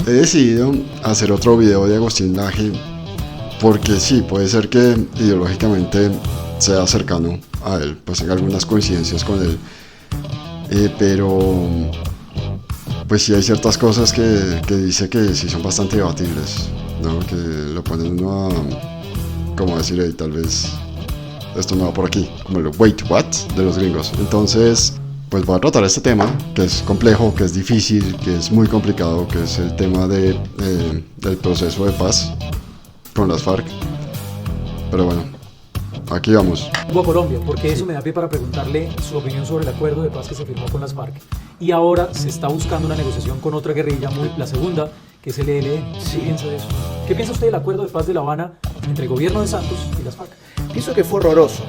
He decidido hacer otro video de Agustín Laje porque sí, puede ser que ideológicamente sea cercano a él, pues tenga algunas coincidencias con él, pero pues sí hay ciertas cosas que dice que sí son bastante debatibles, ¿no? Que lo ponen uno a, como decir, hey, tal vez esto no va por aquí, como el wait, what, de los gringos. Entonces, pues voy a tratar este tema, que es complejo, que es difícil, que es muy complicado, que es el tema del proceso de paz con las FARC. Pero bueno, aquí vamos. A Colombia, porque eso me da pie para preguntarle su opinión sobre el acuerdo de paz que se firmó con las FARC. Y ahora se está buscando una negociación con otra guerrilla, la segunda, que es el ELN. ¿Qué piensa de eso? ¿Qué piensa usted del acuerdo de paz de La Habana entre el gobierno de Santos y las FARC? Pienso que fue horroroso,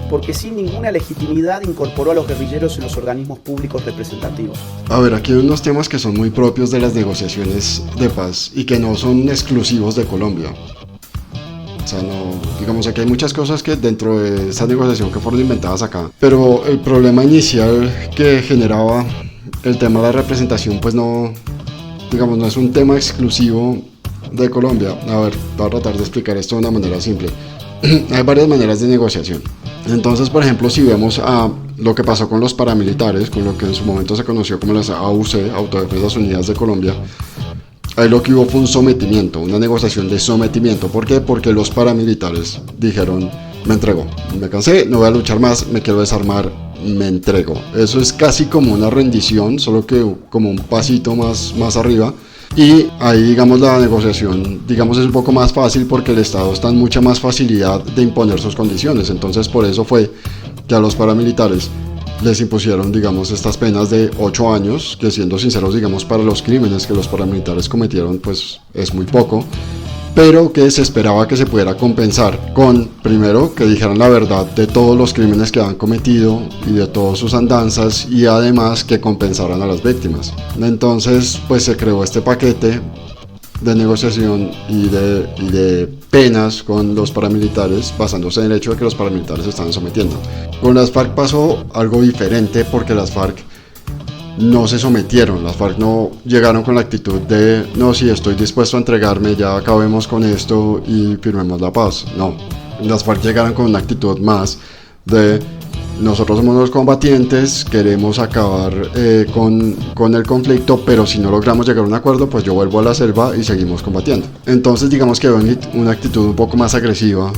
porque sin ninguna legitimidad incorporó a los guerrilleros en los organismos públicos representativos. A ver, aquí hay unos temas que son muy propios de las negociaciones de paz y que no son exclusivos de Colombia. O sea, no, digamos, aquí hay muchas cosas que dentro de esa negociación que fueron inventadas acá, pero el problema inicial que generaba el tema de la representación, pues no, digamos, no es un tema exclusivo de Colombia. A ver, voy a tratar de explicar esto de una manera simple. Hay varias maneras de negociación. Entonces, por ejemplo, si vemos a lo que pasó con los paramilitares, con lo que en su momento se conoció como las AUC, Autodefensas Unidas de Colombia, ahí lo que hubo fue un sometimiento, una negociación de sometimiento. ¿Por qué? Porque los paramilitares dijeron, me entrego, me cansé, no voy a luchar más, me quiero desarmar, me entrego. Eso es casi como una rendición, solo que como un pasito más arriba. Y ahí, digamos, la negociación, digamos, es un poco más fácil porque el Estado está en mucha más facilidad de imponer sus condiciones. Entonces, por eso fue que a los paramilitares les impusieron, digamos, estas penas de 8 años, que siendo sinceros, digamos, para los crímenes que los paramilitares cometieron, pues es muy poco, pero que se esperaba que se pudiera compensar con, primero, que dijeran la verdad de todos los crímenes que han cometido y de todas sus andanzas, y además que compensaran a las víctimas. Entonces, pues se creó este paquete de negociación y de penas con los paramilitares, basándose en el hecho de que los paramilitares se estaban sometiendo. Con las FARC pasó algo diferente, porque las FARC no se sometieron, las FARC no llegaron con la actitud de no, sí, estoy dispuesto a entregarme, ya acabemos con esto y firmemos la paz. No, las FARC llegaron con una actitud más de nosotros somos los combatientes, queremos acabar con el conflicto, pero si no logramos llegar a un acuerdo, pues yo vuelvo a la selva y seguimos combatiendo. Entonces, digamos que hay una actitud un poco más agresiva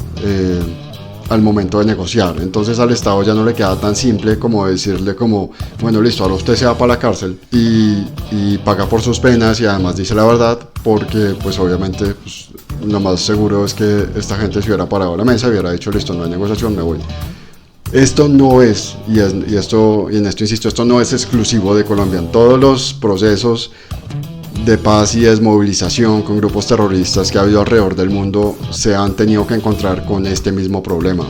al momento de negociar. Entonces al Estado ya no le queda tan simple como decirle como, bueno, listo, ahora usted se va para la cárcel y paga por sus penas y además dice la verdad, porque pues obviamente pues, lo más seguro es que esta gente se hubiera parado a la mesa y hubiera dicho, listo, no hay negociación, me voy. Esto no es, y en esto insisto, esto no es exclusivo de Colombia. En todos los procesos de paz y desmovilización con grupos terroristas que ha habido alrededor del mundo se han tenido que encontrar con este mismo problema.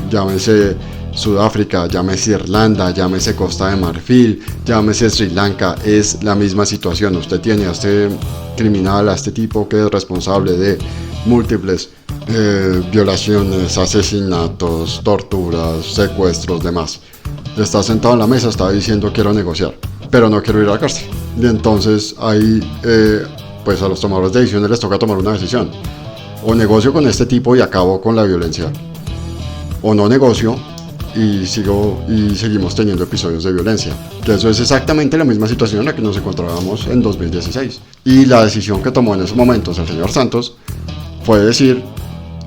Llámese Sudáfrica, llámese Irlanda, llámese Costa de Marfil, llámese Sri Lanka, es la misma situación. Usted tiene a este criminal, a este tipo que es responsable de múltiples violaciones, asesinatos, torturas, secuestros, demás. Está sentado en la mesa, está diciendo quiero negociar, pero no quiero ir a la cárcel. Y entonces ahí pues a los tomadores de decisiones les toca tomar una decisión. O negocio con este tipo y acabo con la violencia, o no negocio y seguimos teniendo episodios de violencia. Que eso es exactamente la misma situación en la que nos encontrábamos en 2016. Y la decisión que tomó en esos momentos el señor Santos fue decir,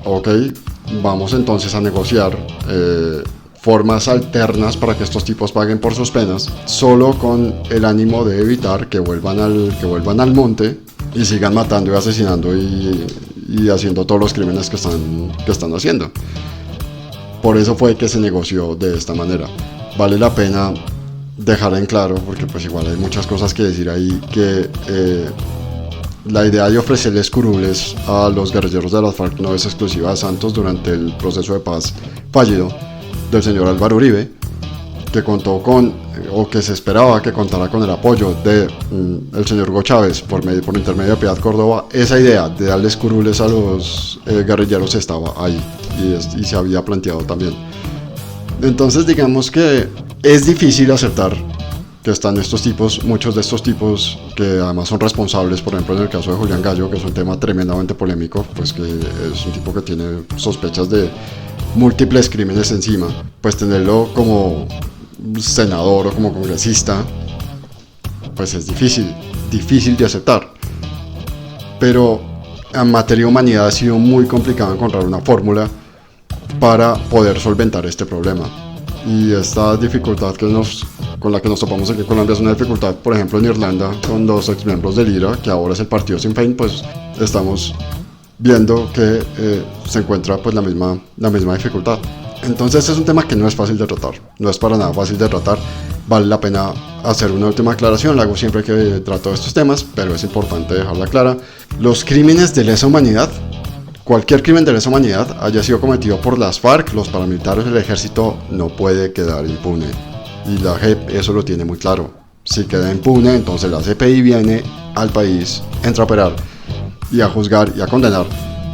ok, vamos entonces a negociar formas alternas para que estos tipos paguen por sus penas, solo con el ánimo de evitar que vuelvan al monte y sigan matando y asesinando y haciendo todos los crímenes que están haciendo. Por eso fue que se negoció de esta manera. Vale la pena dejar en claro, porque pues igual hay muchas cosas que decir ahí, que la idea de ofrecerles curules a los guerrilleros de las FARC no es exclusiva de Santos. Durante el proceso de paz fallido del señor Álvaro Uribe, que contó con, o que se esperaba que contara con el apoyo de el señor Hugo Chávez por intermedio de Piedad Córdoba, esa idea de darles curules a los guerrilleros estaba ahí y se había planteado también. Entonces digamos que es difícil aceptar que están estos tipos, muchos de estos tipos que además son responsables, por ejemplo en el caso de Julián Gallo, que es un tema tremendamente polémico, pues que es un tipo que tiene sospechas de múltiples crímenes encima, pues tenerlo como senador o como congresista, pues es difícil de aceptar. Pero en materia de humanidad ha sido muy complicado encontrar una fórmula para poder solventar este problema. Y esta dificultad con la que nos topamos aquí en Colombia es una dificultad, por ejemplo, en Irlanda, con los exmiembros del IRA, que ahora es el partido Sinn Féin, pues estamos viendo que se encuentra pues la misma dificultad. Entonces es un tema que no es fácil de tratar, no es para nada fácil de tratar. Vale la pena hacer una última aclaración, la hago siempre que trato estos temas, pero es importante dejarla clara. Los crímenes de lesa humanidad, cualquier crimen de lesa humanidad haya sido cometido por las FARC, los paramilitares del ejército, no puede quedar impune. Y la JEP eso lo tiene muy claro. Si queda impune, entonces la CPI viene al país, entra a operar y a juzgar y a condenar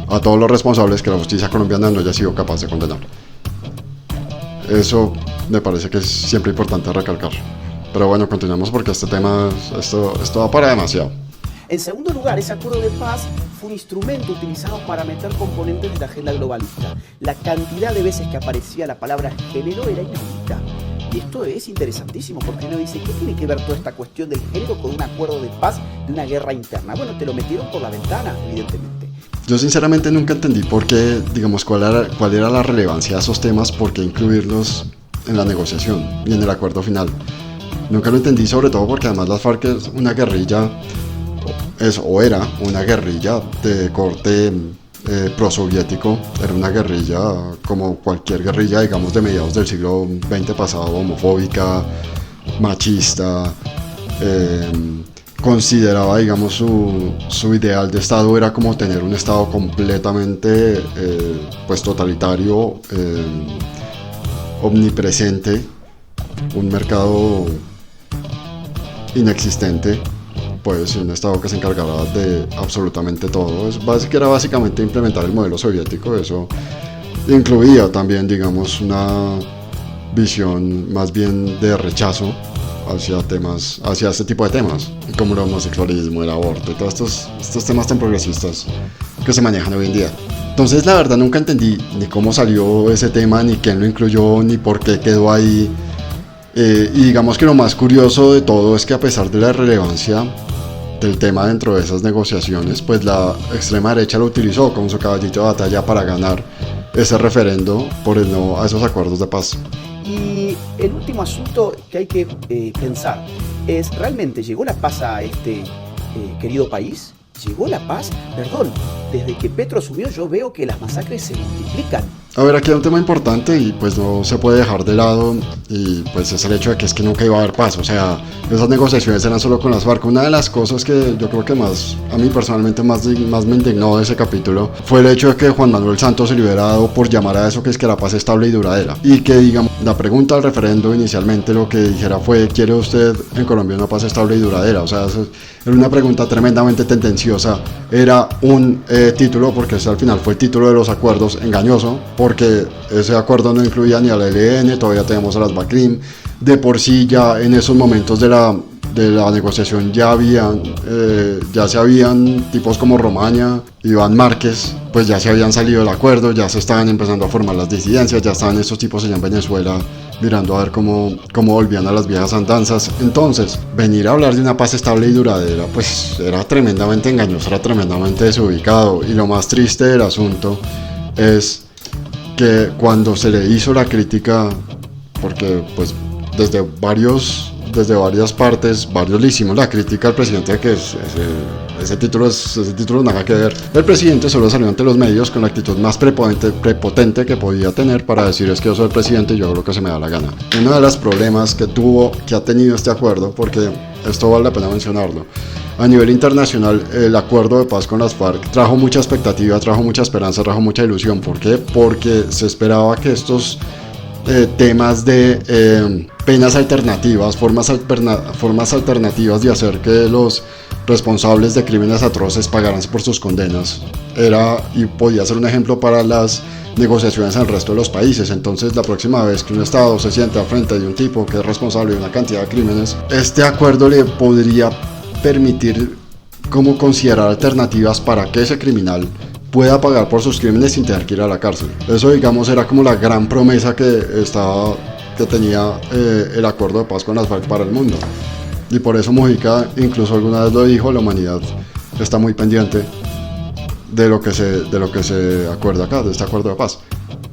a todos los responsables que la justicia colombiana no haya sido capaz de condenar. Eso me parece que es siempre importante recalcar. Pero bueno, continuamos porque este tema, esto va para demasiado. En segundo lugar, ese acuerdo de paz fue un instrumento utilizado para meter componentes de la agenda globalista. La cantidad de veces que aparecía la palabra género era inaudita. Y esto es interesantísimo porque uno dice, ¿qué tiene que ver toda esta cuestión del género con un acuerdo de paz de una guerra interna? Bueno, te lo metieron por la ventana, evidentemente. Yo sinceramente nunca entendí por qué, digamos, cuál era la relevancia de esos temas, por qué incluirlos en la negociación y en el acuerdo final. Nunca lo entendí, sobre todo porque además las FARC es una guerrilla, era una guerrilla de corte prosoviético, era una guerrilla como cualquier guerrilla, digamos, de mediados del siglo XX pasado, homofóbica, machista, consideraba, digamos, su ideal de Estado era como tener un Estado completamente pues totalitario, omnipresente, un mercado inexistente, pues un Estado que se encargara de absolutamente todo. Era básicamente implementar el modelo soviético. Eso incluía también, digamos, una visión más bien de rechazo hacia este tipo de temas, como el homosexualismo, el aborto y todos estos temas tan progresistas que se manejan hoy en día. Entonces la verdad nunca entendí ni cómo salió ese tema, ni quién lo incluyó, ni por qué quedó ahí. Y digamos que lo más curioso de todo es que a pesar de la relevancia del tema dentro de esas negociaciones, pues la extrema derecha lo utilizó como su caballito de batalla para ganar ese referendo por el no a esos acuerdos de paz. Y el último asunto que hay que pensar es, ¿realmente llegó la paz a este querido país? ¿Llegó la paz? Perdón, desde que Petro asumió yo veo que las masacres se multiplican. A ver, aquí hay un tema importante y pues no se puede dejar de lado, y pues es el hecho de que es que nunca iba a haber paz. O sea, esas negociaciones eran solo con las FARC. Una de las cosas que yo creo que más, a mí personalmente más me indignó de ese capítulo fue el hecho de que Juan Manuel Santos se le hubiera dado por llamar a eso que es que la paz estable y duradera, y que, digamos, la pregunta al referendo inicialmente lo que dijera fue: ¿quiere usted en Colombia una paz estable y duradera? O sea, eso era una pregunta tremendamente tendenciosa. Era un título, porque ese al final fue el título de los acuerdos, engañoso, porque ese acuerdo no incluía ni al ELN, todavía tenemos a las BACRIM. De por sí ya en esos momentos de la negociación ya se habían tipos como Romaña, Iván Márquez, pues ya se habían salido del acuerdo, ya se estaban empezando a formar las disidencias, ya estaban estos tipos allá en Venezuela mirando a ver cómo volvían a las viejas andanzas. Entonces, venir a hablar de una paz estable y duradera, pues era tremendamente engañoso, era tremendamente desubicado. Y lo más triste del asunto es que cuando se le hizo la crítica, porque pues desde varias partes, varios le hicimos la crítica al presidente de que ese título nada que ver. El presidente solo salió ante los medios con la actitud más prepotente que podía tener para decir: es que yo soy el presidente y yo hago lo que se me da la gana. Uno de los problemas que ha tenido este acuerdo, porque esto vale la pena mencionarlo, a nivel internacional, el acuerdo de paz con las FARC trajo mucha expectativa, trajo mucha esperanza, trajo mucha ilusión. ¿Por qué? Porque se esperaba que estos temas de penas alternativas, formas alternativas de hacer que los responsables de crímenes atroces pagaran por sus condenas, era y podía ser un ejemplo para las negociaciones en el resto de los países. Entonces la próxima vez que un Estado se siente al frente de un tipo que es responsable de una cantidad de crímenes, este acuerdo le podría permitir como considerar alternativas para que ese criminal pueda pagar por sus crímenes sin tener que ir a la cárcel. Eso, digamos, era como la gran promesa que tenía el acuerdo de paz con las FARC para el mundo. Y por eso Mujica incluso alguna vez lo dijo, la humanidad está muy pendiente de lo que se acuerda acá, de este acuerdo de paz.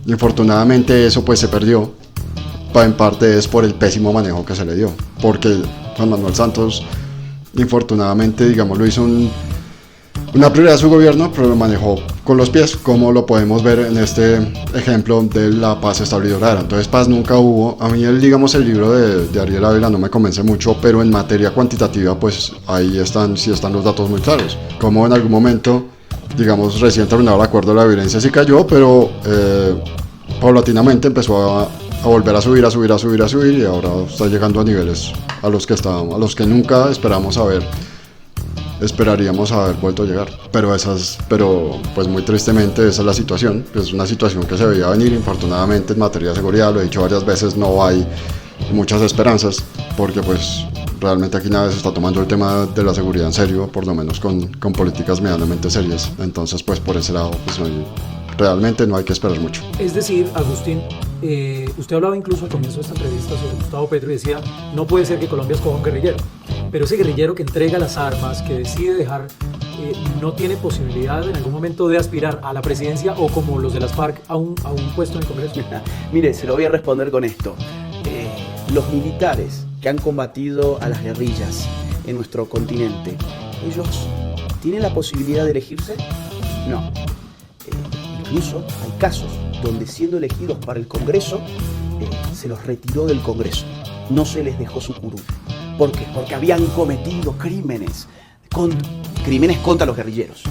Infortunadamente eso pues se perdió, en parte es por el pésimo manejo que se le dio, porque Juan Manuel Santos infortunadamente, digamos, lo hizo una prioridad de su gobierno, pero lo manejó con los pies, como lo podemos ver en este ejemplo de la paz, estabilidad y duradera. Entonces paz nunca hubo. A mí el libro de Ariel Ávila no me convence mucho, pero en materia cuantitativa pues ahí sí están los datos muy claros, como en algún momento, digamos, recién terminado el acuerdo de la violencia sí cayó, pero paulatinamente empezó a volver a subir y ahora está llegando a niveles a los que nunca esperaríamos haber vuelto a llegar. Pero pues muy tristemente esa es la situación. Es una situación que se veía venir. Infortunadamente en materia de seguridad, lo he dicho varias veces, no hay muchas esperanzas, porque pues realmente aquí nadie se está tomando el tema de la seguridad en serio, por lo menos con políticas medianamente serias. Entonces pues por ese lado pues realmente no hay que esperar mucho. Es decir, Agustín, usted hablaba incluso al comienzo de esta entrevista sobre Gustavo Petro y decía, no puede ser que Colombia escoja un guerrillero, pero ese guerrillero que entrega las armas, que decide dejar, no tiene posibilidad en algún momento de aspirar a la presidencia o como los de las FARC a un puesto en el Congreso. Mire, se lo voy a responder con esto. Los militares que han combatido a las guerrillas en nuestro continente, ¿ellos tienen la posibilidad de elegirse? No. Incluso hay casos donde siendo elegidos para el Congreso, se los retiró del Congreso, no se les dejó su curul. ¿Por qué? Porque habían cometido crímenes contra los guerrilleros.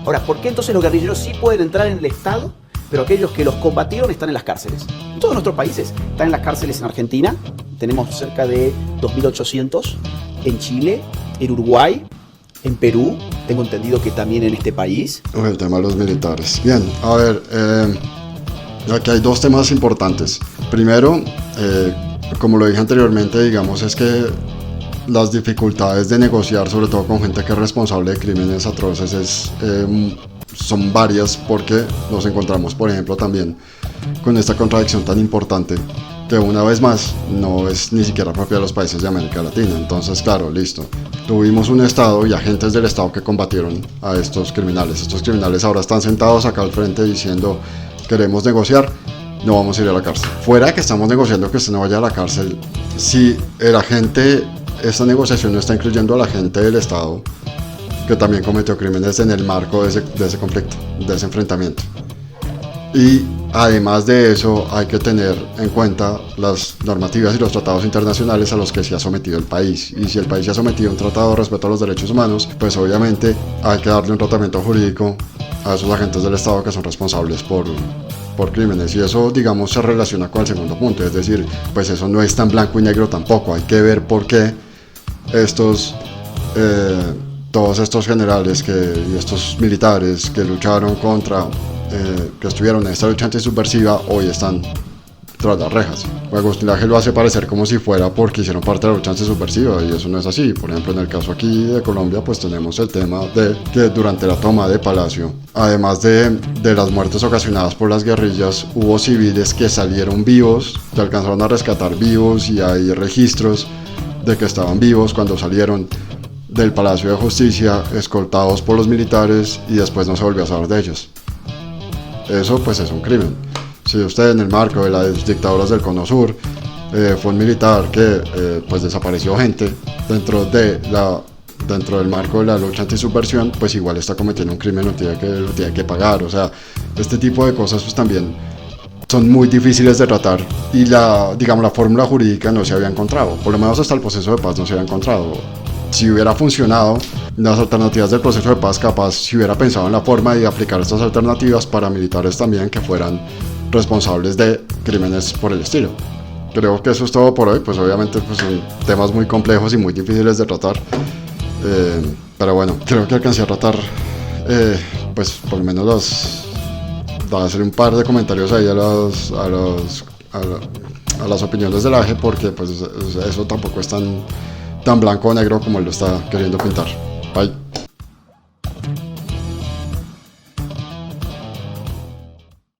Ahora, ¿por qué entonces los guerrilleros sí pueden entrar en el Estado, pero aquellos que los combatieron están en las cárceles? En todos nuestros países están en las cárceles. En Argentina tenemos cerca de 2.800, en Chile, en Uruguay, en Perú, tengo entendido que también en este país. El tema de los militares. Bien, a ver, aquí hay dos temas importantes. Primero, como lo dije anteriormente, digamos, es que las dificultades de negociar, sobre todo con gente que es responsable de crímenes atroces, son varias, porque nos encontramos, por ejemplo, también con esta contradicción tan importante, que una vez más no es ni siquiera propia de los países de América Latina. Entonces, claro, listo. Tuvimos un Estado y agentes del Estado que combatieron a estos criminales. Estos criminales ahora están sentados acá al frente diciendo, queremos negociar, no vamos a ir a la cárcel. Fuera de que estamos negociando que usted no vaya a la cárcel, si esta negociación no está incluyendo a la gente del Estado que también cometió crímenes en el marco de ese conflicto, de ese enfrentamiento. Y además de eso hay que tener en cuenta las normativas y los tratados internacionales a los que se ha sometido el país. Y si el país se ha sometido a un tratado de respeto a los derechos humanos, pues obviamente hay que darle un tratamiento jurídico a esos agentes del Estado que son responsables por crímenes. Y eso, digamos, se relaciona con el segundo punto. Es decir, pues eso no es tan blanco y negro tampoco. Hay que ver por qué todos estos generales y estos militares que lucharon que estuvieron en esta lucha antisubversiva hoy están tras las rejas. Agustín Laje lo hace parecer como si fuera porque hicieron parte de la lucha antisubversiva, y eso no es así. Por ejemplo, en el caso aquí de Colombia, pues tenemos el tema de que durante la toma de Palacio, además de las muertes ocasionadas por las guerrillas, hubo civiles que salieron vivos, que alcanzaron a rescatar vivos, y hay registros de que estaban vivos cuando salieron del Palacio de Justicia, escoltados por los militares, y después no se volvió a saber de ellos. Eso pues es un crimen. Si usted en el marco de las dictaduras del Cono Sur fue un militar que pues desapareció gente dentro del marco de la lucha antisubversión, pues igual está cometiendo un crimen, lo tiene que pagar. O sea, este tipo de cosas pues también son muy difíciles de tratar, y la fórmula jurídica no se había encontrado, por lo menos hasta el proceso de paz no se había encontrado. Si hubiera funcionado las alternativas del proceso de paz, capaz si hubiera pensado en la forma de aplicar estas alternativas para militares también que fueran responsables de crímenes por el estilo. Creo que eso es todo por hoy. Pues obviamente pues son temas muy complejos y muy difíciles de tratar, pero bueno, creo que alcancé a tratar pues por lo menos a hacer un par de comentarios ahí a las opiniones del Aje, porque pues eso tampoco es tan blanco o negro como él lo está queriendo pintar. Bye.